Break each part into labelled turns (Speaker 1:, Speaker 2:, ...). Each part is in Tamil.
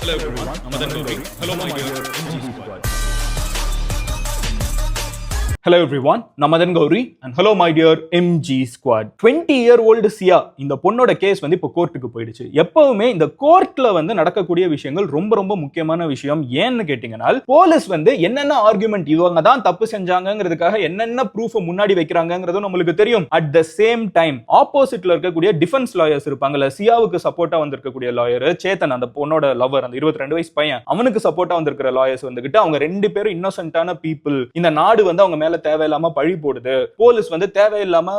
Speaker 1: Hello everyone, Namadan Gauri. Hello my dear MG squad.
Speaker 2: Hello everyone, Namadan Gauri and hello my dear MG squad. 20-year-old சியா இந்த பொண்ணோட கேஸ் வந்து இப்போ கோர்ட்டுக்கு போயிடுச்சு. எப்பவுமே இந்த கோர்ட்ல வந்து நடக்கக்கூடிய விஷயங்கள் ரொம்ப ரொம்ப முக்கியமான விஷயம். ஏன்னு கேட்டீங்கன்னா போலீஸ் வந்து என்னென்ன ஆர்குமெண்ட் இவங்க தான் தப்பு செஞ்சாங்கிறதுக்காக என்னென்ன ப்ரூஃப் முன்னாடி வைக்கிறாங்கிறதும் நம்மளுக்கு தெரியும். அட் த சேம் டைம் ஆப்போசிட்ல இருக்கக்கூடிய டிஃபென்ஸ் லாயர்ஸ் இருப்பாங்கல்ல, சியாவுக்கு சப்போர்ட்டா வந்திருக்கக்கூடிய லாயர் சேத்தன், அந்த பொண்ணோட லவர், அந்த 22 வயசு பையன், அவனுக்கு சப்போர்ட்டா வந்திருக்கிற லாயர்ஸ் வந்துகிட்டு அவங்க ரெண்டு பேரும் இன்னோசென்ட்டான பீப்புள், இந்த நாடு வந்து அவங்க மேல தேவையில்லாம பழி போடுது, போலீஸ் வந்து தேவையில்லாம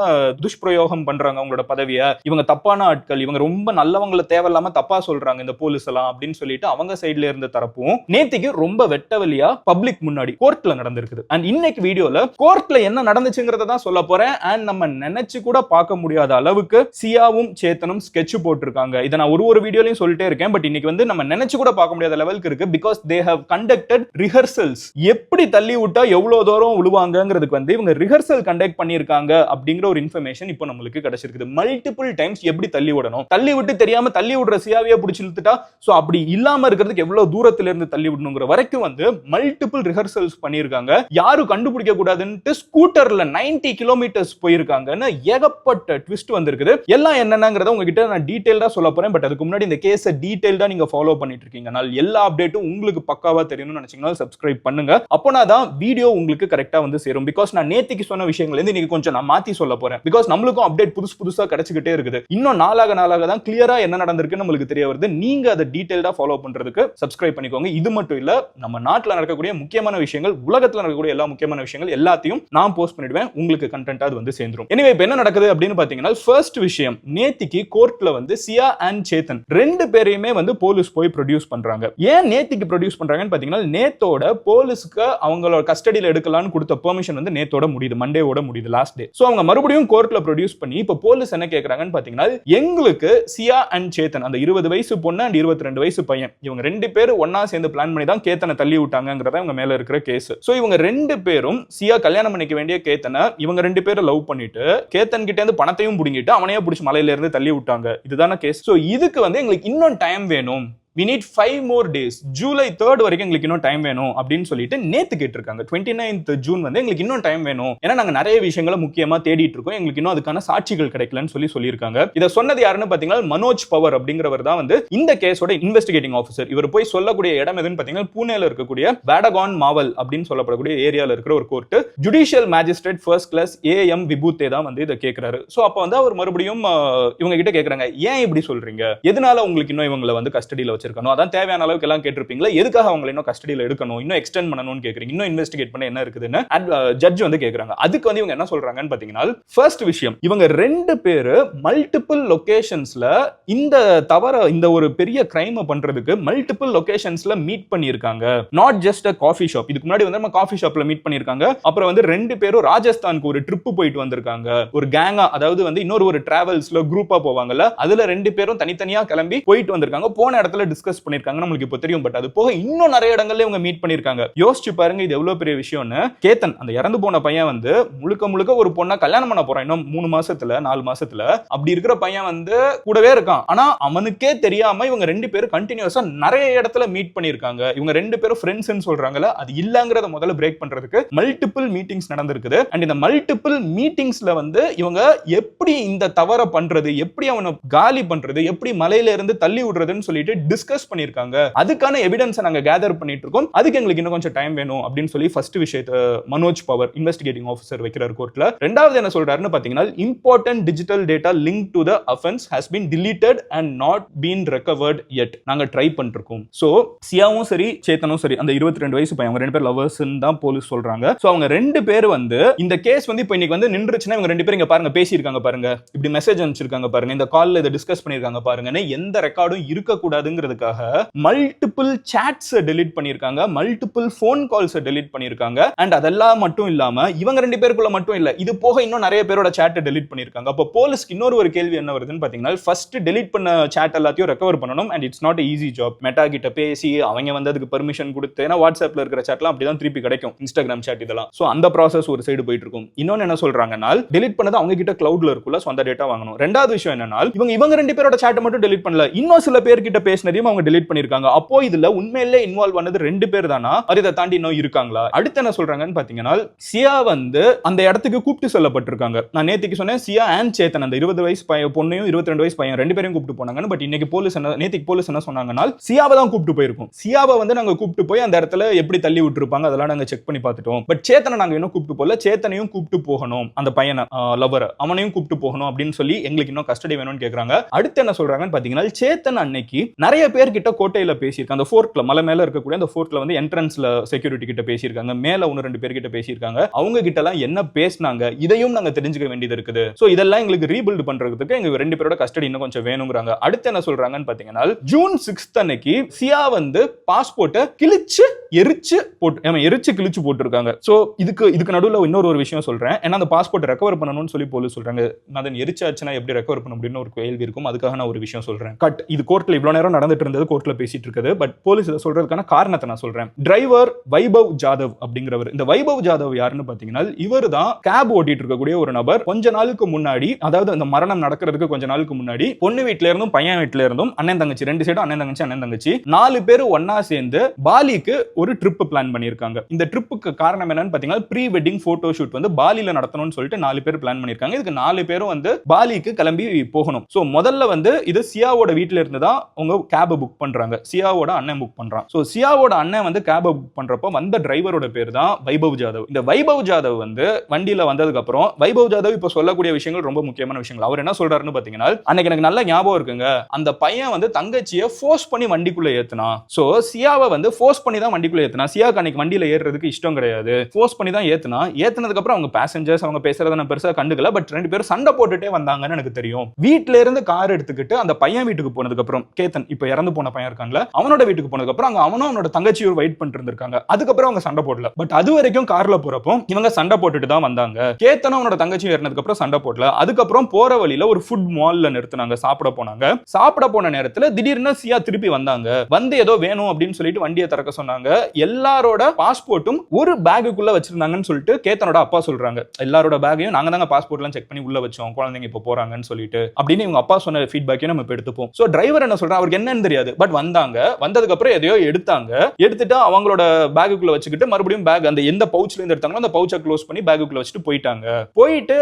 Speaker 2: துஷ்பிரயோகம் பண்றாங்க அவங்களோட பதவியை, இவங்க தப்பான ஆட்கள், இவங்க ரொம்ப நல்லவங்களை தேவையில்லாம தப்பா சொல்றாங்க இந்த போலீஸ் எல்லாம் அப்படின்னு சொல்லிட்டு அவங்க சைடுல இருந்த தரப்பும் நேத்திக்கு ரொம்ப வெட்டவெளியா பப்ளிக் முன்னாடி கோர்ட்ல நடந்திருக்குது. அண்ட் இன்னைக்கு வீடியோல கோர்ட்ல என்ன நடந்துச்சுங்கிறத தான் சொல்ல போறேன். அண்ட் நம்ம நினைச்சு கூட பார்க்க முடியாத அளவுக்கு சியாவும் சேத்தனும் ஸ்கெட்ச் போட்டிருக்காங்க. இதை நான் ஒரு வீடியோலயும் சொல்லிட்டே இருக்கேன். பட் இன்னைக்கு வந்து நம்ம நினைச்சு கூட பார்க்க முடியாத லெவலுக்கு இருக்கு. Because they have conducted rehearsals. எப்படி தள்ளி விட்டா எவ்வளவு தூரம் விழுவாங்கிறதுக்கு வந்து இவங்க ரிஹர்சல் கண்டக்ட் பண்ணிருக்காங்க அப்படிங்கிற ஒரு இன்ஃபர்மேஷன் இப்போ நம்மளுக்கு கிடைச்சிருக்கு. மல்டிபிள் டைம்ஸ் எப்படி தள்ளி விடணும், தள்ளி விட்டு தெரியாம தள்ளி விடுற சியாவியா பிடிச்சி இழுத்துட்டா சோ அப்படி இல்லாம இருக்கிறதுக்கு எவ்வளவு தூரத்துல இருந்து தள்ளி விடணுங்கிற வரைக்கும் வந்து மல்டிபிள் ரிஹர்சல்ஸ் பண்ணிருக்காங்க. யாரும் கண்டுபிடிக்க கூடாதுன்னு ஸ்கூட்டர்ல 90 கிலோமீட்டர்ஸ் போயிருக்காங்கன்னு ஏகப்பட்ட ட்விஸ்ட் வந்திருக்குது. எல்லாம் என்னங்கிறத உங்ககிட்ட நான் டீடைல்டா சொல்ல போறேன். பட் அதுக்கு முன்னாடி இந்த கேஸை டீடைல்டா நீங்க ஃபாலோ பண்ணிட்டு இருக்கீங்க, எல்லா அப்டேட்டும் உங்களுக்கு பக்காவா தெரியணும்னு நினைச்சீங்கன்னா சப்ஸ்கிரைப் பண்ணுங்க. அப்போனாதான் வீடியோ உங்களுக்கு கரெக்டா வந்து சேரும். பிகாஸ் நான் நேத்திக்கு சொன்ன விஷயங்கள் இன்னைக்கு கொஞ்சம் நான் மாத்தி சொல்ல போறேன். பிகாஸ் நம்மளுக்கும் அப்டேட் புதுசா கிடைச்சிட்டே இருக்குது. இன்னும் நாளாக தான் கிளியரா என்ன நடந்திருக்குன்னு நம்மளுக்கு தெரிய வருது. நீங்க அதை டீடைல்டா ஃபாலோ பண்றதுக்கு சப்ஸ்கிரைப் பண்ணிக்கோங்க. இது மட்டும் இல்ல, நம்ம நாட்டில் நடக்கக்கூடிய முக்கியமான விஷயங்கள், உலகத்தில் நடக்கக்கூடிய எல்லா முக்கியமான விஷயங்கள் எல்லாத்தையும் நான் போஸ்ட் பண்ணிடுவேன். உங்களுக்கு கண்டென்ட் அது வந்து சேர்ந்துரும். எனிவே இப்போ என்ன நடக்குது அப்படின்னு பாத்தீங்கன்னா, ஃபர்ஸ்ட் விஷயம், நேத்திக்கு கோர்ட்ல வந்து சியா அண்ட் சேத்தன் ரெண்டு பேரையுமே வந்து போலீஸ் போய் ப்ரொடியூஸ் பண்றாங்க. ஏன் நேத்திக்கு ப்ரொடியூஸ் பண்றாங்கன்னு பாத்தீங்கன்னா, நேத்தோட போலீஸ்க்கு அவங்களோட கஸ்டடியில் எடுக்கலாம்னு கொடுத்த பெர்மிஷன் வந்து நேத்தோட முடியுது, மண்டேவோட முடியுது, லாஸ்ட் டே. சோ அவங்க மறுபடியும் கோர்ட்ல ப்ரொடியூஸ் பண்ணி இப்ப போலீஸ் என்ன கேக்குறாங்கன்னு பாத்தீங்கன்னா, எங்களுக்கு சியா அண்ட் சேத்தன், அந்த 20 வயசு பொண்ணு அண்ட் 22 வயசு பையன், இவங்க ரெண்டு பேரும் ஒன்னா சேர்ந்து பிளான் பண்ணி தான் கேத்தனை தள்ளி விட்டாங்கிறத இவங்க மேல இருக்கிற கேஸ். சோ இவங்க ரெண்டு பேரும் சியா கல்யாணம் பண்ணிக்க வேண்டிய கேத்தனை இவங்க ரெண்டு பேரும் லவ் பண்ணிட்டு கேத்தன் கிட்ட இருந்து பணத்தையும் புடிங்கிட்டு அவனையே பிடிச்சி மலையில இருந்து தள்ளி விட்டாங்க. இதுதான கேஸ். சோ இதுக்கு வந்து எங்களுக்கு இன்னும் டைம் வேணும், we need 5 more days, July 3rd வரைக்கும் எங்களுக்கு இன்னும் டைம் வேணும் அப்படின்னு சொல்லிட்டு நேத்து கேட்டிருக்காங்க. 29th ஜூன் வந்து எங்களுக்கு இன்னும் டைம் வேணும், ஏன்னா நாங்க நிறைய விஷயங்களை முக்கியமா தேடிட்டு இருக்கோம், எங்களுக்கு இன்னும் அதுக்கான சாட்சிகள் கிடைக்கலன்னு சொல்லியிருக்காங்க. இதை சொன்னது யாருன்னு பாத்தீங்கன்னா, மனோஜ் பவர் அப்படிங்கிறவர் தான் வந்து இந்த கேஸோட இன்வெஸ்டிகேட்டிங் ஆஃபீஸர். இவர் போய் சொல்லக்கூடிய இடம் எதுன்னு பாத்தீங்கன்னா, பூனேல இருக்கக்கூடிய வேடகான் மாவல் அப்படின்னு சொல்லப்படக்கூடிய ஏரியால இருக்கிற ஒரு court. Judicial magistrate first class AM விபூத்தே தான் வந்து இதை கேட்கிறாரு. சோ அப்ப வந்து அவர் மறுபடியும் இவங்க கிட்ட கேட்கறாங்க, ஏன் இப்படி சொல்றீங்க, எதனால உங்களுக்கு இன்னும் இவங்களை வந்து கஸ்டடியில வச்சிருக்கணும், அதான் தேவையான அளவுக்கு எல்லாம் கேட்டிருப்பீங்களா, எதுக்காக அவங்க இன்னும் கஸ்டடியில எடுக்கணும், இன்னும் எக்ஸ்டெண்ட் பண்ணணும்னு கேக்குறீங்க, இன்னும் இன்வெஸ்டிகேட் பண்ண என்ன இருக்குதுன்னு ஜட்ஜ் வந்து கேக்குறாங்க. அதுக்கு வந்து இவங்க என்ன சொல்றாங்கன்னு பாத்தீங்கன்னா, ஃபர்ஸ்ட் விஷயம், இவங்க ரெண்டு பேரு மல்டிபிள் லொகேஷன்ஸ்ல இந்த தவற, இந்த ஒரு பெரிய கிரைம் பண்றதுக்கு மல்டிபிள் லொகேஷன்ஸ்ல மீட் பண்ணிருக்காங்க. Not just a coffee shop. இதுக்கு முன்னாடி வந்து நம்ம காஃபி ஷாப்ல மீட் பண்ணிருக்காங்க. அப்புறம் வந்து ரெண்டு பேரும் ராஜஸ்தானுக்கு ஒரு ட்ரிப் போயிட்டு வந்திருக்காங்க, ஒரு கேங்கா, அதாவது வந்து இன்னொரு ஒரு டிராவல்ஸ்ல குரூப்பா போவாங்கல்ல, அதுல ரெண்டு பேரும் தனித்தனியா கிளம்பி போயிட்டு வந்திருக்காங்க. போன இடத்துல டிஸ்கஸ் பண்ணிருக்காங்க, நமக்கு இப்போ தெரியும். பட் அது போக இன்னும் நிறைய இடங்கள்ல இவங்க மீட் பண்ணிருக்காங்க. யோசிச்சு பாருங்க இது எவ்வளவு பெரிய விஷயம்னு. கேத்தன், அந்த இறந்து போன பையன் வந்து முழுக்க ஒரு பொண்ணை கல்யாணம் பண்ண போறான் இன்னும் 3 மாசத்துல 4 மாசத்துல. அப்படி இருக்கிற பையன் வந்து கூடவே இருக்கான். ஆனா அவனுக்கே தெரியாம இவங்க ரெண்டு பேரும் கண்டினியூஸா நிறைய இடத்துல மீட் பண்ணிருக்காங்க. இவங்க ரெண்டு பேரும் ஃப்ரெண்ட்ஸ்னு சொல்றாங்கல்ல, அது இல்லங்கறத முதல்ல பிரேக் பண்றதுக்கு மல்டிபிள் மீட்டிங்ஸ் நடந்திருக்குது. அண்ட் இந்த மல்டிபிள் மீட்டிங்ஸ்ல வந்து இவங்க எப்படி இந்த தவற பண்றது, எப்படி அவனை காலி பண்றது, எப்படி மலையில இருந்து தள்ளி விடுறதுன்னு சொல்லிட்டு டிஸ்கஸ் பண்ணிருக்காங்க. அதுக்கான எவிடன்ஸ் நாங்க கேதர் பண்ணிட்டு இருக்கோம், அதுக்கு எங்களுக்கு இன்னும் கொஞ்சம் டைம் வேணும் அப்படின்னு சொல்லி ஃபர்ஸ்ட் விஷயத்தை மனோஜ் பவர் இன்வெஸ்டிகேட்டிங் ஆஃபீஸர் வைக்கிறார் கோர்ட்ல. ரெண்டாவது என்ன சொல்றாருன்னு பாத்தீங்கன்னா, important digital data link to the offence has been deleted and not been recovered yet. நாங்க ட்ரை பண்ணிருக்கோம். சோ சியாவும் சரி சேத்தனும் சரி, அந்த 22 வயசு பையன், அவங்க ரெண்டு பேர் லவர்ஸ்னு தான் போலீஸ் சொல்றாங்க. சோ அவங்க ரெண்டு பேர் வந்து இந்த கேஸ் வந்து இப்போ இன்னைக்கு வந்து நின்றுச்சுன்னா, இவங்க ரெண்டு பேரும் இங்க பாருங்க பேசியிருக்காங்க பாருங்க, இப்படி மெசேஜ் அனுப்பிச்சிருக்காங்க பாருங்க, இந்த கால்ல இதை டிஸ்கஸ் பண்ணிருக்காங்க பாருங்கன்னு எந்த ரெக்கார்டும் இருக்க கூடாதுங்கிறதுக்காக மல்டிபிள் சாட்ஸ் டெலீட் பண்ணிருக்காங்க, மல்டிபிள் போன் கால்ஸ் டெலீட் பண்ணிருக்காங்க. அண்ட் அதெல்லாம் மட்டும் இல்லாம இவங்க ரெண்டு பேருக்குள்ள மட்டும் இல்ல, இது போக இன்னும் நிறைய பேரோட சாட் டெலீட் பண்ணிருக்காங்க. அப்ப போலீஸ்க்கு இன்னொரு ஒரு கேள்வி என்ன வருதுன்னு பாத்தீங்கன்னா, ஃபர்ஸ்ட் டெலீட் பண்ண சாட் எல்லாத்தையும் ரெக்கவர் பண்ணணும். And it's not easy job. Meta கிட்ட பேசி அவங்க வந்து அதுக்கு பெர்மிஷன் கொடுத்து, ஏன்னா வாட்ஸ்அப்ல இருக்கிற சாட்லாம் அப்படிதான் திருப்பி கிடைக்கும், இன்ஸ்டாகிராம் சாட் இதெல்லாம். சோ அந்த ப்ராசஸ் ஒரு சைடு போயிட்டு இருக்கும். இன்னொன்னு என்ன சொல்றாங்கன்னா, டெலீட் பண்ணது அவங்க கிட்ட கிளவுட்ல இருக்குல்ல, சோ அந்த டேட்டா வாங்கணும். ரெண்டாவது விஷயம் என்னன்னா, இவங்க ரெண்டு பேரோட சாட் மட்டும் டெலீட் பண்ணல, இன்னும் சில பேர் கிட்ட பேசினதையும் ஃபிலிம் அவங்க டெலீட் பண்ணிருக்காங்க. அப்போ இதுல உண்மையிலே இன்வால்வ் ஆனது 2 பேர் தானா, அதை தாண்டி இன்னும் இருக்காங்களா? அடுத்து என்ன சொல்றாங்கன்னு பாத்தீங்கன்னா, சியா வந்து அந்த இடத்துக்கு கூப்பிட்டு செல்லப்பட்டிருக்காங்க. நான் நேத்திக்கு சொன்னேன் சியா அண்ட் சேத்தன் அந்த 20 வயசு பொண்ணையும் 22 வயசு பையன் 2 பேரையும் கூப்பிட்டு போனாங்க. பட் இன்னைக்கு நேத்திக்கு போலீஸ் என்ன சொன்னாங்கன்னா, சியாவை தான் கூப்பிட்டு போயிருக்கோம். சியாவை வந்து நாங்க கூப்பிட்டு போய் அந்த இடத்துல எப்படி தள்ளி விட்டுருப்பாங்க அதெல்லாம் நாங்க செக் பண்ணி பார்த்துட்டோம். பட் சேத்தனை நாங்க இன்னும் கூப்பிட்டு போகல. சேத்தனையும் கூப்பிட்டு போகணும், அந்த பையனை லவர் அவனையும் கூப்பிட்டு போகணும் அப்படின்னு சொல்லி எங்களுக்கு இன்னும் கஸ்டடி வேணும்னு கேக்குறாங்க. அடுத்து என்ன சொல்றாங்கன்னு பாத்தீங்கன்னா, சேத்தன் அன்னைக்கு நிறைய பேர் கிட்ட கோட்டையில பேசியிருக்காங்க. அந்த ஃபோர்ட்ல மலை மேல இருக்கக்கூடிய அந்த ஃபோர்ட்ல வந்து என்ட்ரன்ஸ்ல செக்யூரிட்டி கிட்ட பேசியிருக்காங்க, மேல 1-2 பேர் கிட்ட பேசியிருக்காங்க. அவங்க கிட்ட எல்லாம் என்ன பேசினாங்க இதையும் நாங்க தெரிஞ்சுக்க வேண்டியது இருக்குது. சோ இதெல்லாம் எங்களுக்கு ரீபில்ட் பண்றதுக்கு எங்க 2 பேரோட கஸ்டடி இன்னும் கொஞ்சம் வேணும்ங்கறாங்க. அடுத்து என்ன சொல்றாங்கன்னு பாத்தீங்கன்னா, ஜூன் 6 அன்னைக்கு சியா வந்து பாஸ்போர்ட்டை கிழிச்சு எரிச்சு கிழிச்சு போட்டுருக்காங்க. சோ இதுக்கு நடுவுல இன்னொரு ஒரு விஷயம் சொல்றேன். ஏன்னா அந்த பாஸ்போர்ட் ரெக்கவர் பண்ணணும்னு சொல்லி போலீஸ் சொல்றாங்க. நான் எரிச்சாச்சுன்னா எப்படி ரெக்கவர் பண்ண முடியும்னு ஒரு கேள்வி இருக்கும். அதுக்காக நான் ஒரு விஷயம் சொல்றேன். இது கோர்ட்ல இவ்வளவு நேரம் நடந்துட்டு இருந்தது, கோர்ட்ல பேசிட்டு இருக்குது. பட் போலீஸ் இதை சொல்றதுக்கான காரணத்தை நான் சொல்றேன். டிரைவர் வைபவ் ஜாதவ் அப்படிங்கிறவர். இந்த வைபவ் ஜாதவ் யாருன்னு பாத்தீங்கன்னா, இவர் தான் கேப் ஓட்டிட்டு இருக்கக்கூடிய ஒரு நபர். கொஞ்ச நாளுக்கு முன்னாடி, அதாவது அந்த மரணம் நடக்கிறதுக்கு கொஞ்ச நாளுக்கு முன்னாடி, பொண்ணு வீட்ல இருந்தும் பையன் வீட்ல இருந்தும் அண்ணன் தங்கச்சி 2 சைடும் அண்ணன் தங்கச்சி 4 பேர் ஒன்னா சேர்ந்து பாலிக்கு ஒரு ட்ரிப் பிளான் பண்ணிருக்காங்க. இந்த ட்ரிப்புக்கு காரணம் என்னன்னு பாத்தீங்கன்னா, ப்ரீ வெட்டிங் போட்டோ ஷூட் வந்து பாலில நடத்தணும்னு சொல்லிட்டு 4 பேர் பிளான் பண்ணிருக்காங்க. இதுக்கு 4 பேரும் வந்து பாலிக்கு கிளம்பி போகணும். சோ முதல்ல வந்து இது சியாவோட வீட்ல இருந்து தான் அவங்க கேப் புக் பண்றாங்க. சியாவோட அண்ணன் புக் பண்றான். சோ சியாவோட அண்ணன் வந்து கேப் புக் பண்றப்போ வந்த டிரைவரோட பேர் தான் வைபவ் ஜாதவ். இந்த வைபவ் ஜாதவ் வந்து வண்டியில வந்ததுக்கு அப்புறம் வைபவ் ஜாதவ் இப்ப சொல்லக்கூடிய விஷயங்கள் ரொம்ப முக்கியமான விஷயங்கள். அவர் என்ன சொல்றாருன்னு பாத்தீங்கன்னா, அன்னைக்கு எனக்கு நல்ல ஞாபகம் இருக்குங்க, அந்த பையன் வந்து தங்கச்சியை ஃபோர்ஸ் பண்ணி வண்டிக்குள்ள ஏத்துனா. சோ சியாவை வந்து ஃபோர்ஸ் பண்ணி தான் வண்டிக்குள்ள ஏத்துனா. சியாக்கு அன்னைக்கு வண்டியில ஏறுறதுக்கு இஷ்டம் கிடையாது, ஃபோர்ஸ் பண்ணி தான் ஏத்துனா. ஏத்துனதுக்கு அப்புறம் அவங்க பேசஞ்சர்ஸ் அவங்க பேசுறத நான் பெருசா கண்டுக்கல. பட் 2 பேரும் சண்டை போட்டுட்டே வந்தாங்கன்னு எனக்கு தெரியும். வீட்ல இருந்து கார் எடுத்துக்கிட்டு அந்த பையன் வீட்டுக்கு போனதுக்கு அப்புறம், கேத்தன் இப்ப இறந்து போன பையன் இருக்கான்ல, அவனோட வீட்டுக்கு போனதுக்கு அப்புறம் அங்க அவனும் அவனோட தங்கச்சியும் வெயிட் பண்ணிட்டு இருந்திருக்காங்க. அதுக்கப்புறம் அவங்க சண்டை போடல. பட் அது வரைக்கும் கார்ல போறப்போ இவங்க சண்டை போட்டுட்டு தான் வந்தாங்க. கேத்தனும் அவனோட தங்கச்சியும் ஏறினதுக்கு அப்புறம் சண்டை போடல. அதுக்கப்புறம் போற வழியில ஒரு ஃபுட் மால்ல நிறுத்தினாங்க, சாப்பிட போனாங்க. சாப்பிட போன நேரத்துல திடீர்னு சியா திருப்பி வந்தாங்க. வந்து ஏதோ வேணும் அப்படின்னு சொல்லிட்டு வண்டியை திறக்க சொன்னாங்க. எல்லாரோட பாஸ்போர்ட்டும் ஒரு பேக்குக்குள்ள வச்சிருந்தாங்கன்னு சொல்லிட்டு கேத்தனோட அப்பா சொல்றாங்க. எல்லாரோட பேக்கையும் நாங்க தாங்க பாஸ்போர்ட் எல்லாம் செக் பண்ணி உள்ள வச்சோம், குழந்தைங்க இப்ப போறாங்கன்னு சொல்லிட்டு அப்படின்னு இவங்க அப்பா சொன்ன ஃபீட்பேக்கையும் நம்ம எடுத்துப்போம். சோ டிரைவர் என்ன சொல்றான், அவருக்கு என்னன்னு தெரியாது. பட் வந்தாங்க, வந்ததுக்கு அப்புறம் எதையோ எடுத்துட்டு அவங்களோட பேக்குக்குள்ள வச்சுக்கிட்டு மறுபடியும் பேக் அந்த எந்த பவுச்ல இருந்து எடுத்தாங்களோ அந்த பவுச்சை க்ளோஸ் பண்ணி பேக்குக்குள்ள வச்சுட்டு போயிட்டாங்க. போயிட்டு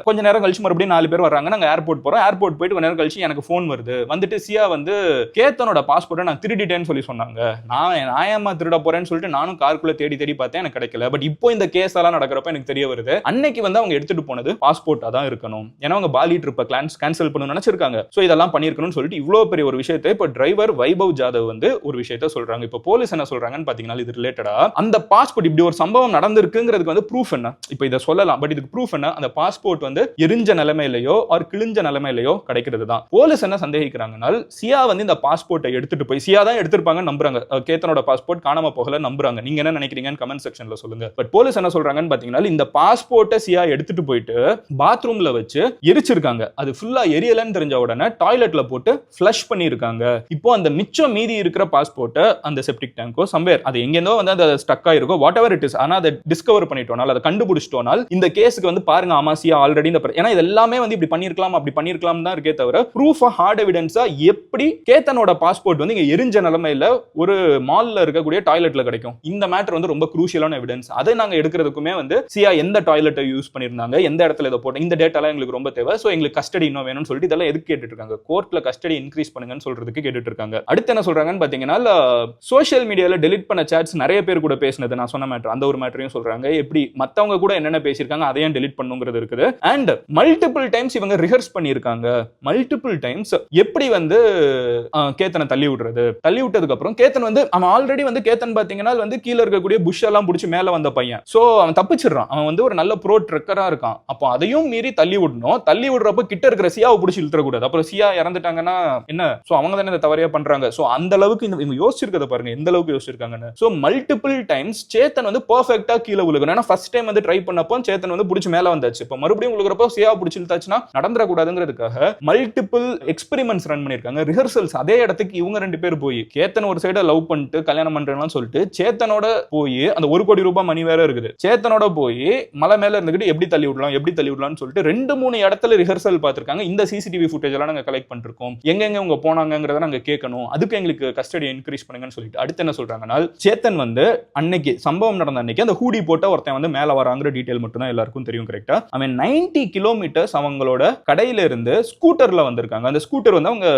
Speaker 2: கொஞ்ச நேரம் கழிச்சு மறுபடியும் 4 பேர் வர்றாங்க. நாங்க ஏர்போர்ட் போறோம். ஏர்போர்ட் போயிட்டு கொஞ்ச நேரம் கழிச்சு எனக்கு போன் வருது. வந்துட்டு சியா வந்து கேத்தனோட பாஸ்போர்ட்டை நான் திருடிட்டேன்னு சொல்லி சொன்னாங்க. நான் ஏமா திருட போறேன்னு சொல்லிட்டு நானும் காருக்குள்ள தேடி பார்த்தேன், எனக்கு கிடைக்கல. பட் இப்போ இந்த கேஸ் எல்லாம் நடக்கிறப்ப எனக்கு தெரிய வருது, அன்னைக்கு வந்து அவங்க எடுத்துட்டு போனது பாஸ்போர்ட்டா தான் இருக்கணும். ஏன்னா அவங்க பாலி ட்ரிப்பை கேன்சல் பண்ணணும்னு நினைச்சிருக்காங்க. சோ இதெல்லாம் பண்ணிருக்கணும்னு சொல்லிட்டு இவ்வளவு பெரிய ஒரு விஷயத்தை இப்போ டிரைவர் வைபவ் ஜாதவ் வந்து ஒரு விஷயத்தை சொல்றாங்க. இப்போ போலீஸ் என்ன சொல்றாங்கன்னு பாத்தீங்கன்னா, இது ரிலேட்டடா அந்த பாஸ்போர்ட் இப்படி ஒரு சம்பவம் நடந்திருக்குங்கிறதுக்கு வந்து ப்ரூஃப் என்ன, இப்போ இதை சொல்லலாம். பட் இதுக்கு ப்ரூஃப் என்ன, அந்த பாஸ்போர்ட் வந்து எரிஞ்ச நிலைமையிலையோ ஆர் கிழிஞ்ச நிலைமையிலையோ கிடைக்கிறது தான். போலீஸ் என்ன சந்தேகிக்கிறாங்கன்னா, சியா வந்து இந்த பாஸ்போர்ட்டை எடுத்துட்டு போய் சியா தான் எடுத்திருப்பாங்க நம்புறாங்க. கேத்தனோட பாஸ்போர்ட் காணாம போகல நம்புறாங்க. நீங்க என்ன நினைக்கிறீங்கன்னு கமெண்ட் செக்ஷன்ல சொல்லுங்க. பட் போலீஸ் என்ன சொல்றாங்கன்னு பாத்தீங்கன்னா, இந்த பாஸ்போர்ட்டை சியா எடுத்துட்டு போயிட்டு பாத்ரூம்ல வச்சு எரிச்சிருக்காங்க. அது ஃபுல்லா எரியலன்னு தெரிஞ்ச உடனே டாய்லெட்ல போட்டு ஃப்ளஷ் பண்ணிருக்காங்க. இப்போ அந்த மிச்சம் மீதி இருக்கிற பாஸ்போர்ட்டை அந்த செப்டிக் டேங்கோ சம்வேர் அது எங்கேருந்தோ வந்து அது ஸ்டக் ஆயிருக்கோ, வாட் எவர் இட் இஸ், ஆனா அதை டிஸ்கவர் பண்ணிட்டோனால் அதை கண்டுபிடிச்சிட்டோனால் இந்த கேஸுக்கு வந்து பாருங்க ஆமாசியா ஆல்ரெடி இந்த ஏன்னா இது எல்லாமே வந்து இப்படி பண்ணிருக்கலாம் அப்படி பண்ணிருக்கலாம் தான் இருக்கே தவிர ப்ரூஃப் ஹார்ட் எவிடன்ஸா எப்படி கேத்தனோட பாஸ்போர்ட் வந்து இங்க எரிஞ்ச நிலைமையில ஒரு மால்ல இருக்கக்கூடிய டாய்லெட்ல கிடைக்கும். இந்த மேட்டர் வந்து ரொம்ப குரூஷியலான எவிடன்ஸ். அதை நாங்க எடுக்கிறதுக்குமே வந்து சியா எந்த டாய்லெட்டை யூஸ் பண்ணிருந்தாங்க, எந்த இடத்துல இதை போட்டு, இந்த டேட்டாலாம் எங்களுக்கு ரொம்ப தேவை. சோ எங்களுக்கு கஸ்டடி இன்னும் வேணும்னு சொல்லிட்டு இதெல்லாம் எதுக்கு கேட்டுட்டு இருக்காங்க, கோர்ட்ல கஸ்டடி இன்க்ரீஸ் பண்ணுங்கன்னு சொல்றதுக்கு கேட்டுட்டு இருக்காங்க. அடுத்து என்ன சொல்றாங்கன்னு பாத்தீங்கன்னா, சோஷியல் மீடியால டெலிட் பண்ண சாட்ஸ் நிறைய பேர் கூட பேசினது நான் சொன்ன மேட்டர், அந்த ஒரு மேட்டரையும் சொல்றாங்க. எப்படி மத்தவங்க கூட என்னென்ன பேசியிருக்காங்க அதையும் டெலிட் பண்ணுங்கிறது இருக்குது. அண்ட் மல்டிபிள் டைம்ஸ் இவங்க ரிஹர்ஸ் பண்ணியிருக்காங்க. மல்டிபிள் டைம்ஸ் எப்படி வந்து கேத்தனை தள்ளி விட்டதுக்கு அப்புறம் கேத்தன் வந்து அவன் ஆல்ரெடி வந்து கேத்தன் பாத்தீங்கன்னா வந்து கீழே இருக்கக்கூடிய புஷ் எல்லாம் பிடிச்சி மேல வந்த பையன். சோ அவன் தப்பிச்சிடறான். அவன் வந்து ஒரு நல்ல ப்ரோ ட்ரெக்கரா இருக்கான். அப்போ அதையும் மீறி தள்ளி விடணும். தள்ளி விடுறப்ப கிட்ட இருக்கிற சியாவை பிடிச்சி இழுத்துறக்கூடாது. அப்புறம் சியா இறந்துட்டாங்கன்னா என்ன, சோ அவங்க தானே இந்த தவறையா பண்றாங்க. சோ அந்த அளவுக்கு இவங்க யோசிச்சிருக்கத பாருங்க, எந்த அளவுக்கு யோசிச்சிருக்காங்கன்னு. சோ மல்டிபிள் டைம்ஸ் சேத்தன் வந்து பெர்ஃபெக்ட்டா கீழே விழுகணும். ஏன்னா ஃபர்ஸ்ட் டைம் வந்து ட்ரை பண்ணப்போ சேத்தன் வந்து பிடிச்சி மேல வந்தாச்சு. இப்போ மறுபடியும் விழுகிறப்போ சியாவை பிடிச்சி இழுத்தாச்சுன்னா நடந்துடக்கூடாதுங்கிறதுக்காக மல்டிபிள் எக்ஸ்பெரிமெண்ட்ஸ் ரன் பண்ணிருக்காங்க, ரிஹர்சல்ஸ். அதே இடத்துக்கு இவங்க 2 பேர் போய் கேத்தன் ஒரு சைட லவ் பண்ணிட்டு கல்யாணம் பண்றேன்னு சொல்லிட்டு சேத்தனோட போய் அந்த 1 கோடி ரூபாய் மணி வேற இருக்குது, சேத்தனோட போய் மலை மேல இருந்துகிட்டு எப்படி தள்ளி விடலாம்னு சொல்லிட்டு 2-3 இடத்துல ரிஹர்சல் பார்த்திருக்காங்க. இந்த சிசிடிவி ஃபுட்டேஜ் எல்லாம் நாங்க கலெக்ட் பண்ணிருக்கோம். எங்க இவங்க போனாங்கங்கறத நாங்க கேட்கணும், அதுக்கு எங்களுக்கு கஸ்டடி இன்க்ரீஸ் பண்ணுங்கன்னு சொல்லிட்டு அடுத்து என்ன சொல்றாங்கன்னா, சேத்தன் வந்து அன்னைக்கு சம்பவம் நடந்த அன்னைக்கு அந்த ஹூடி போட்ட ஒருத்தன் வந்து மேல வராங்கிற டீடைல் மட்டும் தான் எல்லாருக்கும் தெரியும். கரெக்டா? அவன் 90 கிலோமீட்டர்ஸ் அவங்களோட கடையில இருந்து ஸ்கூட்டர்ல வந்திருக்காங்க. அந்த ஸ்கூட்டர் வந்து அவங்க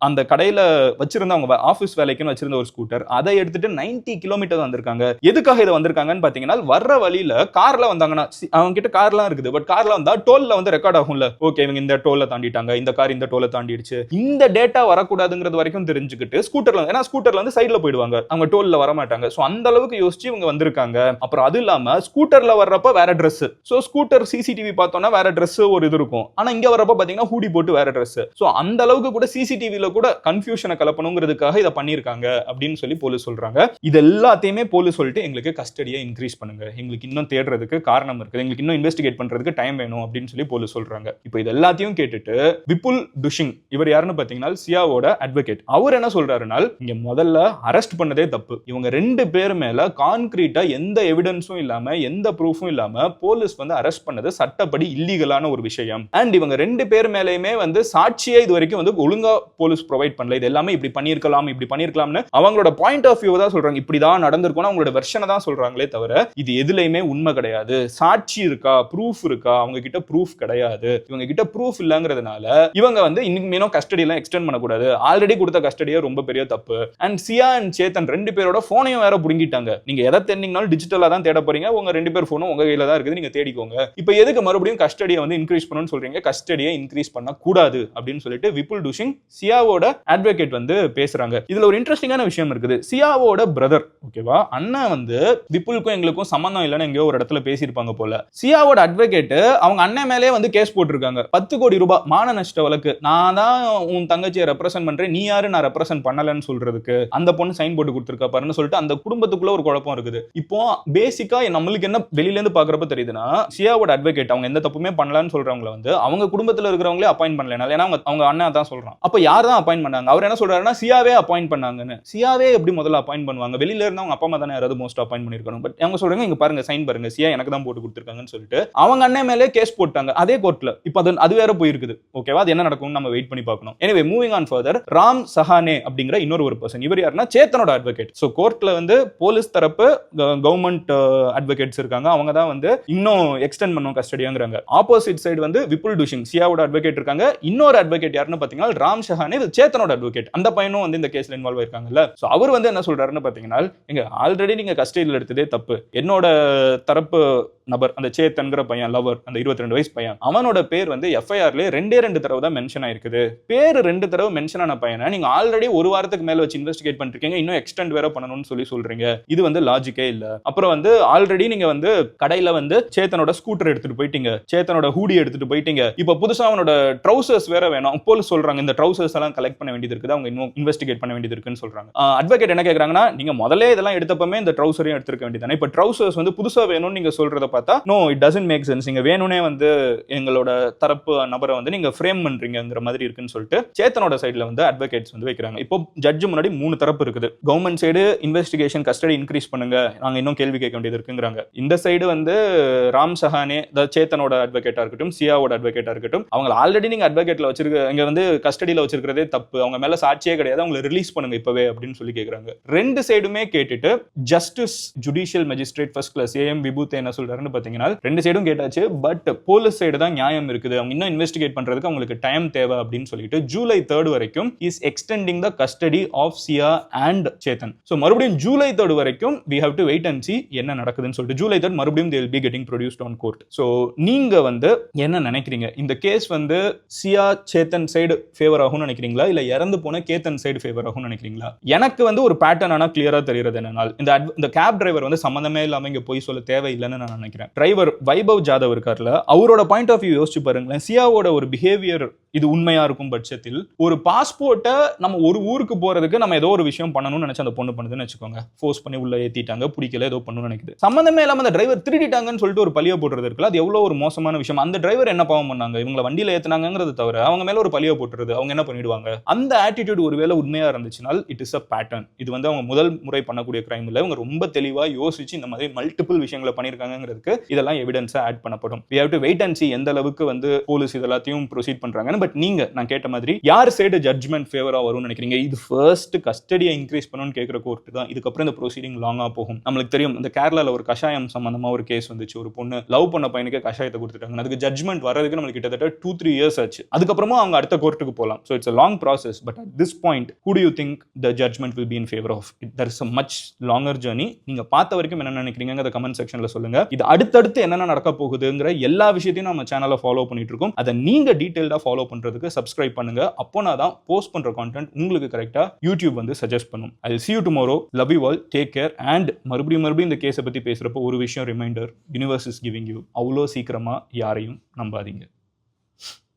Speaker 2: அந்த கடையில வச்சிருந்த அவங்க ஆபீஸ் வேலைக்குன்னு வச்சிருந்த ஒரு ஸ்கூட்டர், அதை எடுத்துட்டு 90 கிலோமீட்டர் வந்திருக்காங்க. எதுக்காக இதை வந்திருக்காங்கன்னு பாத்தீங்கன்னா, வர்ற வழியில கார்ல வந்தாங்கன்னா, அவங்க கிட்ட கார்லாம் இருக்குது, பட் கார்ல வந்தா டோல்ல வந்து ரெக்கார்ட் ஆகும்ல, ஓகே இவங்க இந்த டோல்ல தாண்டிட்டாங்க, இந்த கார் இந்த டோல்ல தாண்டிடுச்சு, இந்த டேட்டா வரக்கூடாதுங்கிறது வரைக்கும் தெரிஞ்சுக்கிட்டு ஸ்கூட்டர்ல, ஏன்னா ஸ்கூட்டர்ல வந்து சைடுல போயிடுவாங்க, அவங்க டோல்ல வர மாட்டாங்க. சோ அந்த அளவுக்கு யோசிச்சு இவங்க வந்திருக்காங்க. அப்புறம் அது இல்லாம ஸ்கூட்டர்ல வர்றப்ப வேற Dress, சோ ஸ்கூட்டர் சிசிடிவி பார்த்தோம்னா வேற Dress ஒரு இது இருக்கும், ஆனா இங்க வரப்ப பாத்தீங்கன்னா ஹூடி போட்டு வேற Dress. சோ அந்த அளவுக்கு கூட சிசிடிவில கூட கன்ஃபியூஷனை கலப்பணுங்கிறதுக்காக இதை பண்ணிருக்காங்க அப்படின்னு சொல்லி போலீஸ் சொல்றாங்க. இது எல்லாத்தையுமே போலீஸ் சொல்லிட்டு எங்களுக்கு கஸ்டடியை இன்க்ரீஸ் பண்ணுங்க, எங்களுக்கு இன்னும் தேடுறதுக்கு காரணம் இருக்குது, எங்களுக்கு இன்னும் இன்வெஸ்டிகேட் பண்றதுக்கு டைம் வேணும் அப்படின்னு சொல்லி போலீஸ் சொல்றாங்க. இப்போ இது எல்லாத்தையும் கேட்டுட்டு விபுல் துஷிங், இவர் யாருன்னு பாத்தீங்கன்னா சியாவோட அட்வொகேட், அவர் என்ன சொல்றாருன்னா, இங்க முதல்ல அரெஸ்ட் பண்ணதே தப்பு, இவங்க ரெண்டு பேர் மேல கான்கிரீட்டா எந்த எவிடன்ஸும் இல்லாம எந்த ப்ரூஃபும் இல்லாம போலீஸ் வந்து அரெஸ்ட் பண்ணது சட்டப்படி இல்லீகலான ஒரு விஷயம். அண்ட் இவங்க ரெண்டு பேர் மேலயுமே வந்து சாட்சியே இது வரைக்கும் வந்து ஒழுங்கா போலீஸ் ப்ரொவைட் பண்ணல, இது எல்லாமே இப்படி பண்ணிருக்கலாம்னு அவங்களோட பாயிண்ட் ஆஃப் வியூ தான் சொல்றாங்க, இப்படிதான் நடந்திருக்கும் அவங்களோட வெர்ஷனை தான் சொல்றாங்களே தவிர இது எதுலயுமே உண்மை கிடையாது. சாட்சி இருக்கா, ப்ரூஃப் இருக்கா, அவங்க கிட்ட ப்ரூஃப் கிடையாது. இவங்க கிட்ட ப்ரூஃப் இல்லங்கிறதுனால இவங்க வந்து இன்னும் கஸ்டடி எல்லாம் எக்ஸ்டெண்ட் பண்ணக்கூடாது, ஆல்ரெடி கொடுத்த கஸ்டடியே ரொம்ப பெரிய தப்பு. அண்ட் சியா அண்ட் சேத்தன் ரெண்டு பேரோட போனையும் வேற புடுங்கிட்டாங்க. நீங்க எதை தேடினாலும் டிஜிட்டலா தான் தேட போறீங்க, உங்க ரெண்டு பேர் போனும் உங்க கையில தான் இருக்குது, நீங்க தேடிக்கோங்க. இப்போ எதுக்கு மறுபடியும் கஸ்டடியை வந்து இன்க்ரீஸ் பண்ணணும்னு சொல்றீங்க? கஸ்டடியை இன்க்ரீஸ் பண்ண கூடாது அப்படின்னு சொல்லிட்டு விபுல் துஷிங் சியாவோட அட்வொகேட் வந்து பேசுறாங்க. இதுல ஒரு இன்ட்ரெஸ்டிங்கான விஷயம் இருக்குது. சியாவோட பிரதர், ஓகேவா, அண்ணா வந்து விபுலுக்கும் எங்களுக்கும் சம்பந்தம் இல்லைன்னு எங்கேயோ ஒரு இடத்துல பேசியிருப்பாங்க போல. சியாவோட அட்வொகேட் அவங்க அண்ணன் மேலே வந்து கேஸ் போட்டிருக்காங்க, 10 கோடி ரூபாய் மான நஷ்ட வழக்கு. நான் தான் உன் தங்கச்சியை ரெப்ரசென்ட் பண்றேன், நீ யாரு நான் ரெப்ரசென்ட் பண்ணலன்னு சொல்றதுக்கு, அந்த பொண்ணு சைன் போட்டு கொடுத்துருக்கா பாருன்னு சொல்லிட்டு அந்த குடும்பத்துக்குள்ள ஒரு குழப்பம் இருக்குது. இப்போ பேசிக்கா நம்மளுக்கு என்ன வெளியில இருந்து பாக்குறப்ப தெரியுதுன்னா, சியாவோட அட்வொகேட் அவங்க எந்த தப்புமே பண்ணலன்னு சொல்றவங்க வந்து அவங்க குடும்பத்துல இருக்கிறவங்களே அப்பாயிண்ட் பண்ணல, ஏன்னா அவங்க அண்ணன் தான் சொல்றான். அப்ப யார் தான் அப்பாயிண்ட் பண்ணாங்க? அவர் என்ன சொல்றாருன்னா சியாவே அப்பாயிண்ட் பண்ணாங்கன்னு. சியாவே எப்படி முதல்ல அப்பாயிண்ட் பண்ணுவாங்க? வெளியில இருந்து அவங்க அப்பா அம்மா தானே யாராவது மோஸ்ட் அப்பாயிண்ட் பண்ணிருக்கணும். பட் அவங்க சொல்றாங்க இங்க பாருங்க சைன் பாருங்க, சியா எனக்கு தான் போட்டு கொடுத்துருக்காங்கன்னு சொல்லிட்டு அவங்க அண்ணன் மேலே கேஸ் போட்டாங்க அதே கோர்ட்ல. இப்போ அது வேற போயிருக்குது. ஓகேவா, அது என்ன நடக்கும்னு நம்ம வெயிட் பண்ணி பார்க்கணும். Anyway moving on further, Ram Sahane அப்படிங்கிற இன்னொரு ஒரு பர்சன், இவர் யாருன்னா சேத்தனோட அட்வொகேட். சோ கோர்ட்ல வந்து போலீஸ் தரப்பு கவர்மெண்ட் அட்வொகேட்ஸ் இருக்காங்க, அவங்க தான் வந்து இன்னும் எக்ஸ்டெண்ட் பண்ணும் கஸ்டடியாங்கறாங்க. ஆப்போசிட் சைடு வந்து விபுல் துஷிங் சியாவோட அட்வொகேட் இருக்காங்க. இன்னொரு அட்வொகேட் யாருன்னு பாத்தீங்கன்னா ராம் சஹானே, சேத்தனோட அட்வொகேட். அந்த பையனும் வந்து இந்த கேஸ்ல இன்வால்வ் ஆயிருக்காங்கல்ல. சோ அவர் வந்து என்ன சொல்றாருன்னு பாத்தீங்கன்னா, எங்க ஆல்ரெடி நீங்க கஸ்டடியில் எடுத்ததே தப்பு, என்னோட தரப்பு நபர் அந்த சேத்தன்கிற பையன் லவர், அந்த 22 வயசு பையன், அவனோட பேர் வந்து எஃப்ஐஆர்ல ரெண்டு தடவை தான் மென்ஷன் ஆயிருக்குது. பேர் 2 தடவை மென்ஷன் ஆன பையனை நீங்க ஆல்ரெடி ஒரு வாரத்துக்கு மேல வச்சு இன்வெஸ்டிகேட் பண்ணிருக்கீங்க, இன்னும் எக்ஸ்டெண்ட் வேற பண்ணணும்னு சொல்றீங்க. இது வந்து லாஜிக்கே இல்ல. அப்புறம் வந்து ஆல்ரெடி நீங்க வந்து கடையில வந்து சேத்தனோட ஸ்கூட்டர் எடுத்துட்டு போயிட்டீங்க, சேத்தனோட ஹூடி எடுத்துட்டு போயிட்டீங்க, இப்ப புதுசா அவனோட ட்ரவுசர்ஸ் வேற வேணும். போலீஸ் சொல்றாங்க இந்த ட்ரவுசர்ஸ் எல்லாம் கலெக்ட் பண்ண வேண்டியது இருக்குது, அவங்க இன்னும் இன்வெஸ்டிகேட் பண்ண வேண்டியது இருக்குன்னு சொல்றாங்க. அட்வொகேட் என்ன கேக்குறாங்கன்னா, நீங்க முதல்ல இதெல்லாம் எடுத்தப்பமே இந்த ட்ரவுசரையும் எடுத்துக்க வேண்டியதானே, இப்ப ட்ரவுசர்ஸ் வந்து புதுசா வேணும்னு நீங்க சொல்றத பார்த்தா no it doesn't make sense, நீங்க வேணும்னே வந்து எங்களோட தரப்பு நபரை வந்து நீங்க ஃப்ரேம் பண்றீங்கங்கிற மாதிரி இருக்குன்னு சொல்லிட்டு சேத்தனோட சைடுல வந்து அட்வொகேட்ஸ் வந்து வைக்கிறாங்க. இப்போ ஜட்ஜ் முன்னாடி 3 தரப்பு இருக்குது. Government side investigation custody increase பண்ணுங்க, நாங்க இன்னும் கேள்வி கேட்க வேண்டியது இருக்குங்கிறாங்க. இந்த சைடு வந்து ராம் சஹானே சேத்தனோட அட்வொகேட்டா இருக்கட்டும், சியாவோட அட்வொகேட்டா இருக்கட்டும், அவங்க ஆல்ரெடி நீங்க அட்வொகேட்ல வச்சிருக்க இங்க வந்து கஸ்டடியில வச்சிருக்கிறதே தப்பு, அவங்க மேல சாட்சியே கிடையாது, அவங்களை ரிலீஸ் பண்ணுங்க இப்பவே அப்படின்னு சொல்லி கேக்குறாங்க. ரெண்டு சைடுமே கேட்டுட்டு justice judicial magistrate first class AM Vibhut என்ன சொல்றாருன்னு பாத்தீங்கன்னா, ரெண்டு சைடும் கேட்டாச்சு, பட் போலீஸ் சைடு தான் நியாயம் இருக்குது, அவங்க இன்னும் இன்வெஸ்டிகேட் பண்றதுக்கு அவங்களுக்கு டைம் தேவை அப்படின்னு சொல்லிட்டு ஜூலை 3 வரைக்கும் is extending the custody of Siya and Chetan. So மறுபடியும் ஜூலை 3 வரைக்கும் we have to wait and see என்ன நடக்குதுன்னு சொல்லிட்டு ஜூலை 3 மறுபடியும் they will be getting produced on court. So நீங்க வந்து என்ன நினைக்கிறீங்க? இந்த கேஸ் வந்து சியா சேத்தன் சைடு ஃபேவர் ஆகும்னு நினைக்கிறீங்களா, இல்ல இறந்து போன கேத்தன் சைடு ஃபேவர் ஆகும்னு நினைக்கிறீங்களா? எனக்கு வந்து ஒரு பேட்டர்ன் ஆனா கிளியரா தெரியுது என்னன்னா, இந்த கேப் டிரைவர் வந்து சம்பந்தமே இல்லாம இங்க போய் சொல்ல தேவையில்லைன்னு நான் நினைக்கிறேன். டிரைவர் வைபவ் ஜாதவ் இருக்கார்ல, அவரோட பாயிண்ட் ஆஃப் வியூ யோசிச்சு பாருங்களேன். சியாவோட ஒரு பிஹேவியர் இது உண்மையா இருக்கும் பட்சத்தில் ஒரு பாஸ்போர்ட்டை நம்ம ஒரு ஊருக்கு போறதுக்கு நம்ம ஏதோ ஒரு விஷயம் பண்ணணும்னு நினைச்சு அந்த பொண்ணு பண்ணுதுன்னு வச்சுக்கோங்க, ஃபோர்ஸ் பண்ணி உள்ள ஏத்திட்டாங்க, பிடிக்கல ஏதோ பண்ணணும்னு நினைக்குது, சம்பந்தமே இல்லாம அந்த டிரைவர் திருடிட்டாங்கன்னு சொல்லிட்டு ஒரு பழிய போட்டுறது இருக்குல்ல, அது எவ்வளவு ஒரு மோசமான விஷயம். அந்த டிரைவர் என்ன பாவம் பண்ணாங்க? இவங்களை வண்டியில ஏத்துனாங்கிறது தவிர அவங்க மேல ஒரு பழிய போட்டுறது, அவங்க என்ன பண்ணிடுவாங்க? அந்த ஆட்டிடியூட் ஒருவேளை உண்மையா இருந்துச்சுனால் இட் இஸ் அ பேட்டர்ன். இது வந்து அவங்க முதல் முறை பண்ணக்கூடிய கிரைம் இல்ல, இவங்க ரொம்ப தெளிவா யோசிச்சு இந்த மாதிரி மல்டிபிள் விஷயங்களை பண்ணிருக்காங்கிறதுக்கு இதெல்லாம் எவிடன்ஸா ஆட் பண்ணப்படும். we have to wait and see எந்த அளவுக்கு வந்து போலீஸ் இதெல்லாத்தையும் ப்ரொசீட் பண்றாங்க. பட் நீங்க நான் கேட்ட மாதிரி யார் சைடு ஜட்ஜ்மெண்ட் ஃபேவரா வரும்னு நினைக்கிறீங்க? இது ஃபர்ஸ்ட் கஸ்டடியை இன்க்ரீஸ் பண்ணணும்னு கேட்குற கோர்ட் தான். இதுக்கப்புறம் இந்த ப்ரொசீடிங் லாங்கா போகும். நம்மளுக்கு தெரியும், இந்த கேரளால ஒரு கஷாயம் சம்பந்தமா ஒரு கேஸ் வந்துச்சு. ஒரு பொண்ணு லவ் பண்ண பையனுக்கு கஷாயத்தை கொடுத்துட்டாங்க. அதுக்கு ஜட்ஜ்மெண்ட் வரதுக்கு நம்மளுக்கு கிட்டத்தட்ட 2-3 இயர்ஸ் ஆச்சு. அதுக்கப்புறமா அவங்க அடுத்த கோர்ட்டுக்கு போகலாம். So it's a long process, but at this point who do you think the judgment will be in favor of? There is a much longer journey. நீங்க பார்த்த வரைக்கும் என்ன நினைக்கிறீங்க கமெண்ட் செக்ஷன்ல சொல்லுங்க. இது அடுத்தடுத்து என்னென்ன நடக்க போகுதுங்கிற எல்லா விஷயத்தையும் நம்ம சேனலை ஃபாலோ பண்ணிட்டு இருக்கோம். அதை நீங்க டீடைல்டா ஃபாலோ பண்றதுக்கு சப்ஸ்கிரைப் பண்ணுங்க. அப்போனா தான் போஸ்ட் பண்ற கான்டென்ட் உங்களுக்கு கரெக்டா யூடியூப் வந்து சஜஸ்ட் பண்ணும். I will see you tomorrow. Love you all. Take care. And மறுபடியும் இந்த கேஸை பத்தி பேசுறப்போ ஒரு விஷயம் reminder, universe is giving you. அவ்வளோ சீக்கிரமா யாரையும் நம்பாதீங்க.